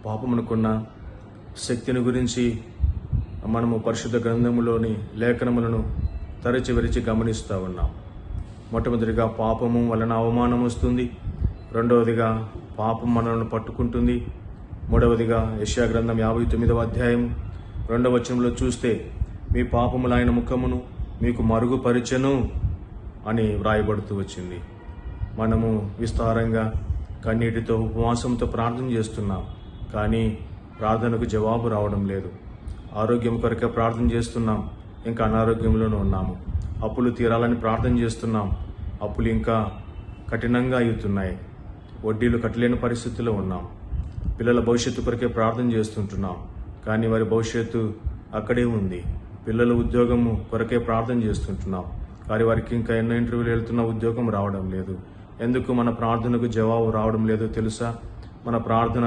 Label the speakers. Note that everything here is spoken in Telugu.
Speaker 1: పాపమునకున్న శక్తిని గురించి మనము పరిశుద్ధ గ్రంథములోని లేఖనములను తరచి విరిచి గమనిస్తూ ఉన్నాం. మొట్టమొదటిగా పాపము వలన అవమానం వస్తుంది. రెండవదిగా పాపం మనల్ని పట్టుకుంటుంది. మూడవదిగా యెషయా గ్రంథం 59వ అధ్యాయం 2వ వచనంలో చూస్తే, మీ పాపములు ఆయన ముఖమును మీకు మరుగుపరిచెను అని వ్రాయబడుతూ వచ్చింది. మనము విస్తారంగా కన్నీటితో ఉపవాసంతో ప్రార్థన చేస్తున్నాం, కానీ ప్రార్థనకు జవాబు రావడం లేదు. ఆరోగ్యం కొరకే ప్రార్థన చేస్తున్నాం, ఇంకా అనారోగ్యంలోనూ ఉన్నాము. అప్పులు తీరాలని ప్రార్థన చేస్తున్నాం, అప్పులు ఇంకా కఠినంగా అవుతున్నాయి. వడ్డీలు కట్టలేని పరిస్థితిలో ఉన్నాం. పిల్లల భవిష్యత్తు కొరకే ప్రార్థన చేస్తుంటున్నాం, కానీ వారి భవిష్యత్తు అక్కడే ఉంది. పిల్లల ఉద్యోగము కొరకే ప్రార్థన చేస్తుంటున్నాం, కానీ వారికి ఇంకా ఎన్నో ఇంటర్వ్యూలు వెళ్తున్న ఉద్యోగం రావడం లేదు. ఎందుకు మన ప్రార్థనకు జవాబు రావడం లేదో తెలుసా? మన ప్రార్థన